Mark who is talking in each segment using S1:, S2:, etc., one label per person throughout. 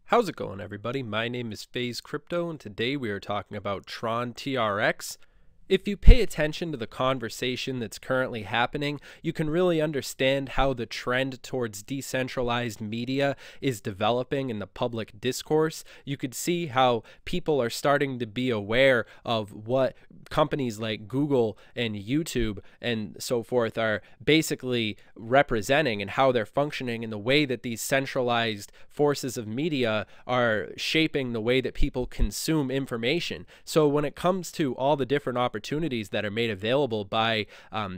S1: How's it going, everybody? My name is FaZe Crypto, and today we are talking about Tron Trx. If you pay attention to the conversation that's currently happening, you can really understand how the trend towards decentralized media is developing in the public discourse. You could see how people are starting to be aware of what companies like Google and YouTube and so forth are basically representing and how they're functioning, and the way that these centralized forces of media are shaping the way that people consume information. So when it comes to all the different opportunities that are made available by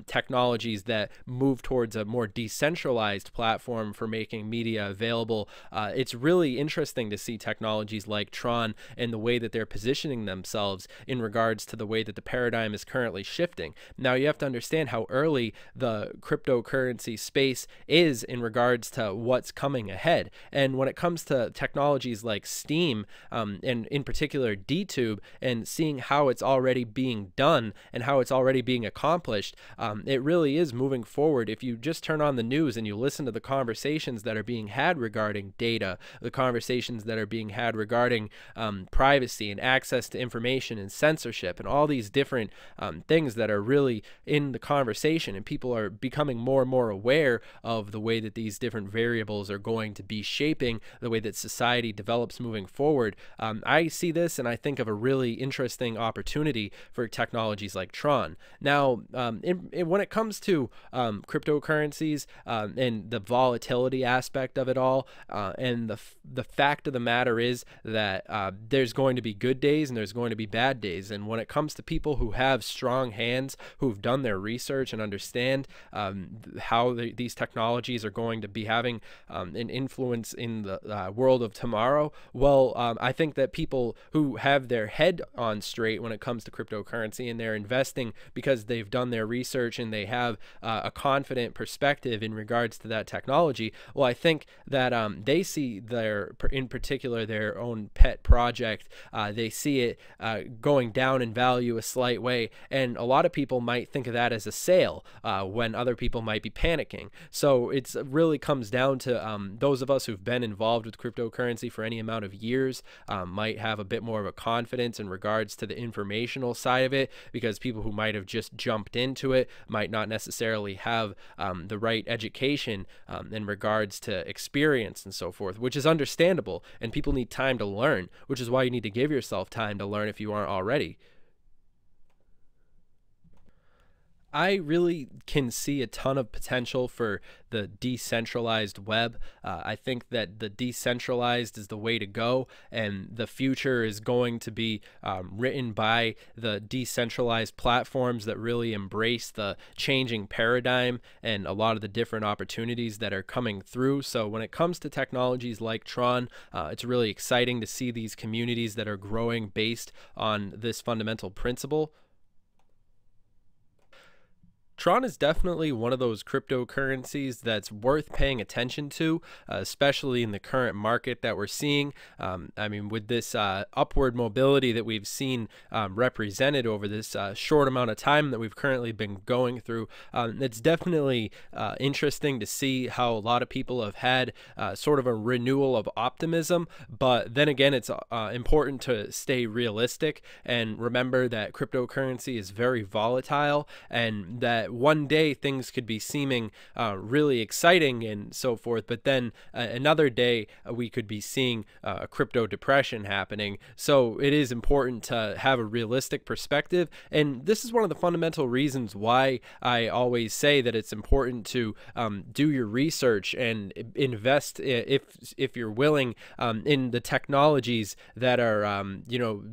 S1: technologies that move towards a more decentralized platform for making media available, it's really interesting to see technologies like Tron and the way that they're positioning themselves in regards to the way that the paradigm is currently shifting. Now, you have to understand how early the cryptocurrency space is in regards to what's coming ahead. And when it comes to technologies like Steam, and in particular DTube, and seeing how it's already being done and how it's already being accomplished, it really is moving forward. If you just turn on the news and you listen to the conversations that are being had regarding data, the conversations that are being had regarding privacy and access to information and censorship and all these different things that are really in the conversation, and people are becoming more and more aware of the way that these different variables are going to be shaping the way that society develops moving forward, I see this and I think of a really interesting opportunity for technologies like Tron. Now, when it comes to cryptocurrencies and the volatility aspect of it all, and the fact of the matter is that there's going to be good days and there's going to be bad days. And when it comes to people who have strong hands, who've done their research and understand how these technologies are going to be having an influence in the world of tomorrow, well, I think that people who have their head on straight when it comes to cryptocurrency and they're investing because they've done their research and they have a confident perspective in regards to that technology, well, I think that they see in particular their own pet project, they see it going down in value a slight way, and a lot of people might think of that as a sale when other people might be panicking. So it really comes down to those of us who've been involved with cryptocurrency for any amount of years might have a bit more of a confidence in regards to the informational side of it, because people who might have just jumped into it might not necessarily have the right education in regards to experience and so forth, which is understandable, and people need time to learn, which is why you need to give yourself time to learn if you aren't already. I really can see a ton of potential for the decentralized web. I think that the decentralized is the way to go, and the future is going to be written by the decentralized platforms that really embrace the changing paradigm and a lot of the different opportunities that are coming through. So when it comes to technologies like Tron, it's really exciting to see these communities that are growing based on this fundamental principle. Tron is definitely one of those cryptocurrencies that's worth paying attention to, especially in the current market that we're seeing. I mean, with this upward mobility that we've seen represented over this short amount of time that we've currently been going through, it's definitely interesting to see how a lot of people have had sort of a renewal of optimism. But then again, it's important to stay realistic and remember that cryptocurrency is very volatile, and that one day things could be seeming really exciting and so forth, but then another day we could be seeing a crypto depression happening. So it is important to have a realistic perspective, and this is one of the fundamental reasons why I always say that it's important to do your research and invest, if you're willing, in the technologies that are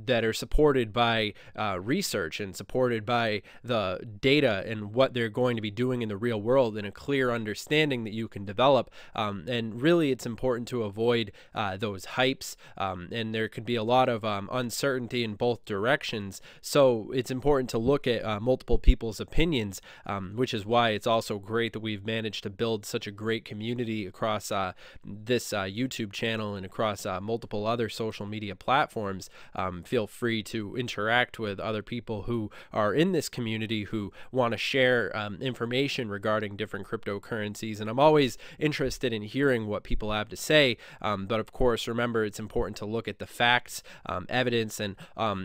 S1: that are supported by research and supported by the data and what they're going to be doing in the real world, and a clear understanding that you can develop. And really, it's important to avoid those hypes, and there could be a lot of uncertainty in both directions. So it's important to look at multiple people's opinions, which is why it's also great that we've managed to build such a great community across this YouTube channel and across multiple other social media platforms. Feel free to interact with other people who are in this community who want to share share information regarding different cryptocurrencies, and I'm always interested in hearing what people have to say. But of course, remember, it's important to look at the facts, evidence, and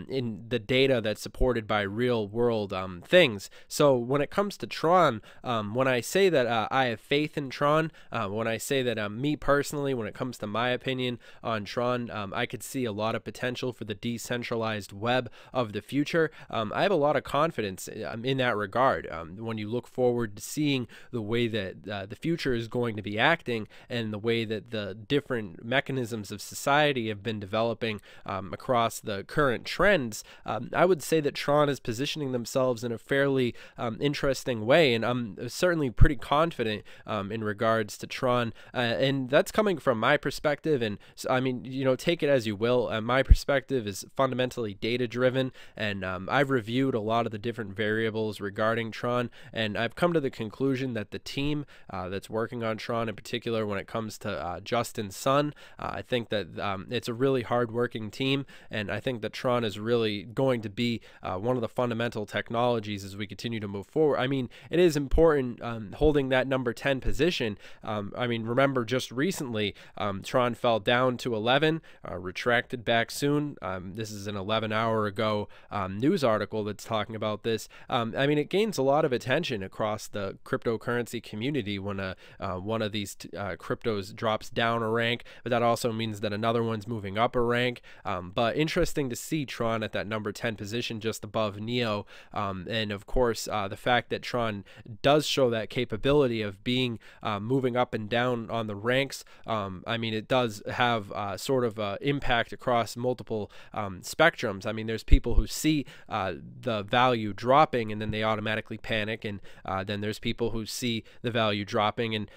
S1: in the data that's supported by real world things. So when it comes to Tron, when I say that I have faith in Tron, when I say that me personally, when it comes to my opinion on Tron, I could see a lot of potential for the decentralized web of the future. I have a lot of confidence in that regard. When you look forward to seeing the way that the future is going to be acting, and the way that the different mechanisms of society have been developing across the current trends, I would say that Tron is positioning themselves in a fairly interesting way, and I'm certainly pretty confident in regards to Tron, and that's coming from my perspective. And so, I mean, you know, take it as you will. My perspective is fundamentally data driven, and I've reviewed a lot of the different variables regarding Tron, and I've come to the conclusion that the team that's working on Tron, in particular when it comes to Justin's son, I think that it's a really hard-working team, and I think that Tron is really going to be one of the fundamental technologies as we continue to move forward. I mean, it is important holding that number 10 position. I mean, remember just recently Tron fell down to 11, retracted back soon. This is an 11-hour ago news article that's talking about this. I mean, it gains a lot of attention across the cryptocurrency community when one of these cryptos drops down a rank, but that also means that another one's moving up a rank. But interesting to see Tron at that number 10 position just above Neo, and of course the fact that Tron does show that capability of being moving up and down on the ranks. I mean, it does have sort of impact across multiple spectrums. I mean, there's people who see the value dropping and then they automatically panic, and then there's people who see the value dropping and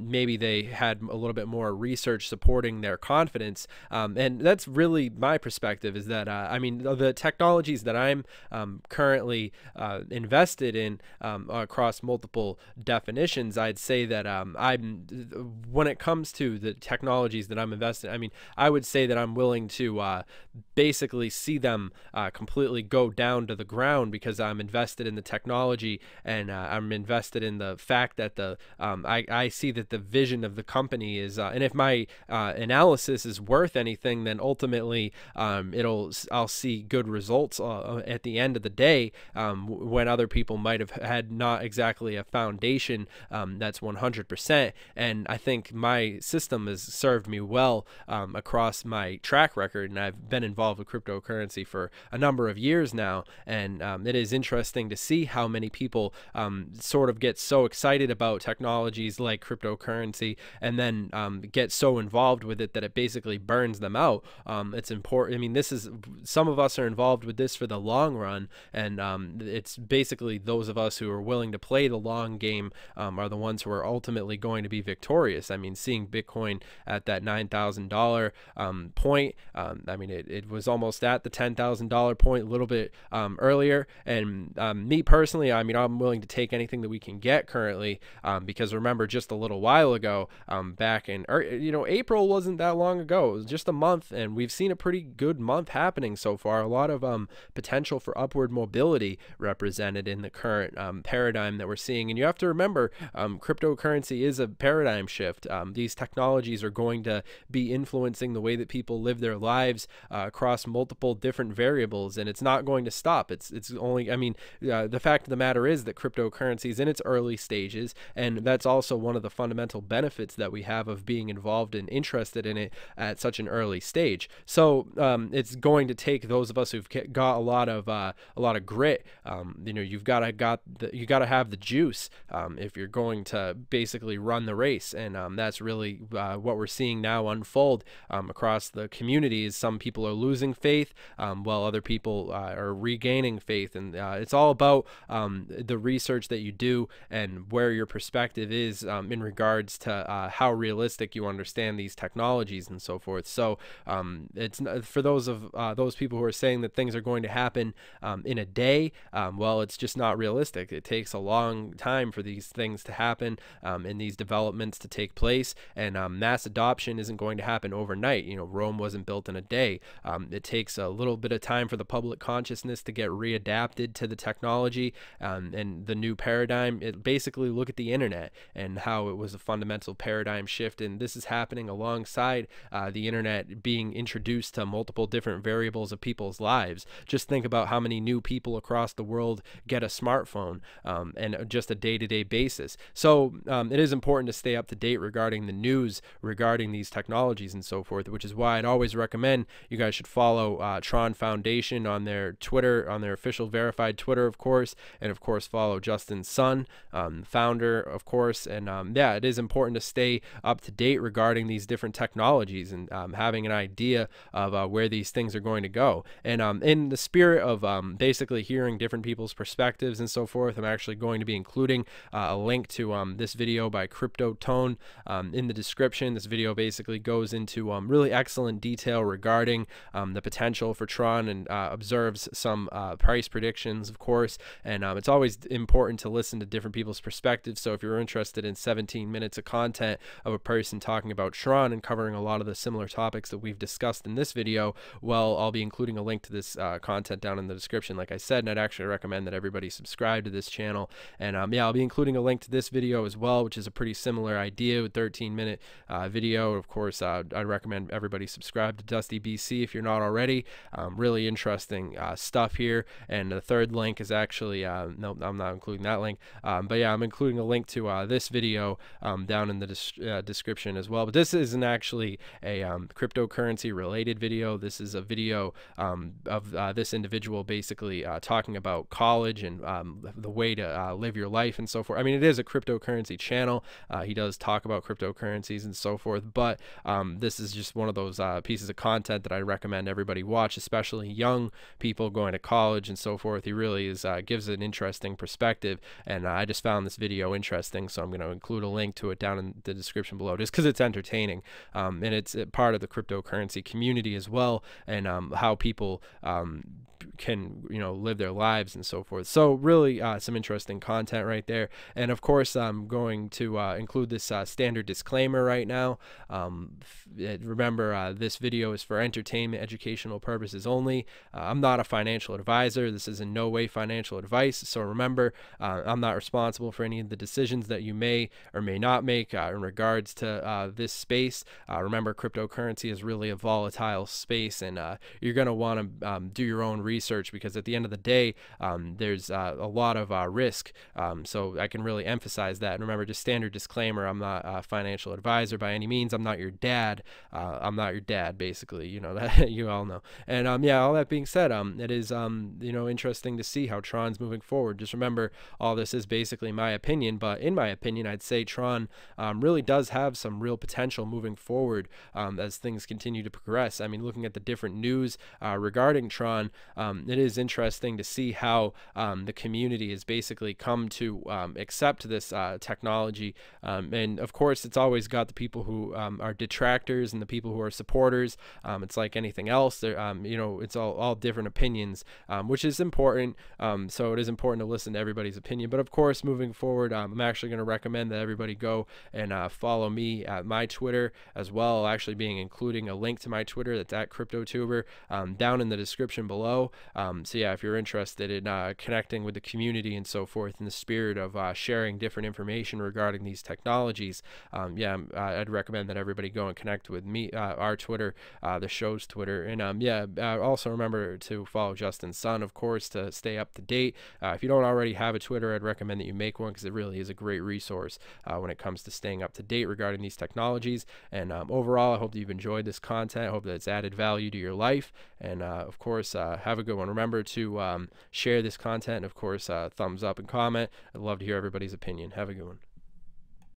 S1: maybe they had a little bit more research supporting their confidence, and that's really my perspective, is that I mean, the technologies that I'm currently invested in across multiple definitions, I'd say that when it comes to the technologies that I'm invested in, I mean, I would say that I'm willing to basically see them completely go down to the ground, because I'm invested in the technology, and I'm invested in the fact that I see that the vision of the company is, and if my analysis is worth anything, then ultimately I'll see good results at the end of the day, when other people might have had not exactly a foundation that's 100%. And I think my system has served me well across my track record, and I've been involved with cryptocurrency for a number of years now, and it is interesting to see how many people sort of get so excited about technologies like cryptocurrency and then get so involved with it that it basically burns them out. It's important. I mean, some of us are involved with this for the long run, and it's basically those of us who are willing to play the long game are the ones who are ultimately going to be victorious. I mean, seeing Bitcoin at that $9,000 point, I mean, it was almost at the $10,000 point a little bit earlier, and me personally, I mean, I'm willing to take anything that we can get currently, because remember, just a little while ago, back in April wasn't that long ago, it was just a month, and we've seen a pretty good month happening so far. A lot of potential for upward mobility represented in the current paradigm that we're seeing. And you have to remember, cryptocurrency is a paradigm shift. These technologies are going to be influencing the way that people live their lives across multiple different variables, and it's not going to stop. It's only, I mean, the fact of the matter is that cryptocurrency is in its early stages, and that's also one of the fundamental benefits that we have of being involved and interested in it at such an early stage. So it's going to take those of us who've got a lot of grit. You've got to have the juice if you're going to basically run the race, and that's really what we're seeing now unfold across the communities. Some people are losing faith, while other people are regaining faith, and it's all about the research that you do and where your perspective is in regards to how realistic you understand these technologies and so forth. So it's for those people who are saying that things are going to happen in a day, well, it's just not realistic. It takes a long time for these things to happen and these developments to take place, and mass adoption isn't going to happen overnight. Rome wasn't built in a day. It takes a little bit of time for the public consciousness to get readapted to the technology, and and the new paradigm. It basically look at the internet and how it was a fundamental paradigm shift, and this is happening alongside the internet being introduced to multiple different variables of people's lives. Just think about how many new people across the world get a smartphone, and just a day-to-day basis. So it is important to stay up to date regarding the news regarding these technologies and so forth, which is why I'd always recommend you guys should follow Tron Foundation on their Twitter, on their official verified Twitter, of course, and of course follow Justin's son, founder, of course. And yeah, it is important to stay up to date regarding these different technologies and having an idea of where these things are going to go. And in the spirit of basically hearing different people's perspectives and so forth, I'm actually going to be including a link to this video by Crypto Tone in the description. This video basically goes into really excellent detail regarding the potential for Tron, and observes some price predictions, of course. And it's always important to listen to different people's perspectives. So if you're interested in 17 minutes of content of a person talking about Tron and covering a lot of the similar topics that we've discussed in this video, well, I'll be including a link to this content down in the description, like I said. And I'd actually recommend that everybody subscribe to this channel. And yeah, I'll be including a link to this video as well, which is a pretty similar idea with 13-minute video. Of course, I'd recommend everybody subscribe to DustyBC if you're not already. Really interesting stuff here. And the third link is actually no, I'm not including that link, but yeah, I'm including a link to this video down in the description as well. But this isn't actually a cryptocurrency related video. This is a video of this individual basically talking about college and the way to live your life and so forth. I mean, it is a cryptocurrency channel. He does talk about cryptocurrencies and so forth, but this is just one of those pieces of content that I recommend everybody watch, especially young people going to college and so forth. He really is gives an interesting perspective, and I just found this video interesting, so I'm going to include a link to it down in the description below, just because it's entertaining, and it's part of the cryptocurrency community as well, and how people can, you know, live their lives and so forth. So really some interesting content right there. And of course, I'm going to include this standard disclaimer right now. Remember, this video is for entertainment, educational purposes only. I'm not a financial advisor. This is in no way financial advice. So remember, I'm not responsible for any of the decisions that you may or may not make in regards to this space. Remember, cryptocurrency is really a volatile space, and you're going to want to do your own research, because at the end of the day, there's a lot of risk. So I can really emphasize that. And remember, just standard disclaimer, I'm not a financial advisor by any means. I'm not your dad. I'm not your dad, basically, you know, that you all know. And yeah, all that being said, it is you know, interesting to see how Tron's moving forward. Just remember, all this is basically my opinion, but in my opinion, I'd say Tron really does have some real potential moving forward as things continue to progress. I mean, looking at the different news regarding Tron, it is interesting to see how the community has basically come to accept this technology, and of course, it's always got the people who are detractors and the people who are supporters. It's like anything else. There, you know, it's all different opinions, which is important. So it is important to listen to everybody's opinion. But of course, moving forward, I'm actually going to recommend that everybody go and follow me at my Twitter as well. I'll actually be including a link to my Twitter, that's at CryptoTuber, down in the description below. So yeah, if you're interested in connecting with the community and so forth in the spirit of sharing different information regarding these technologies, yeah, I'd recommend that everybody go and connect with me, our Twitter, the show's Twitter. And yeah, also remember to follow Justin's son, of course, to stay up to date. If you don't already have a Twitter, I'd recommend that you make one, because it really is a great resource when it comes to staying up to date regarding these technologies. And overall, I hope that you've enjoyed this content. I hope that it's added value to your life. And of course, have a good one. Remember to share this content, and of course, thumbs up and comment. I'd love to hear everybody's opinion. Have a good one.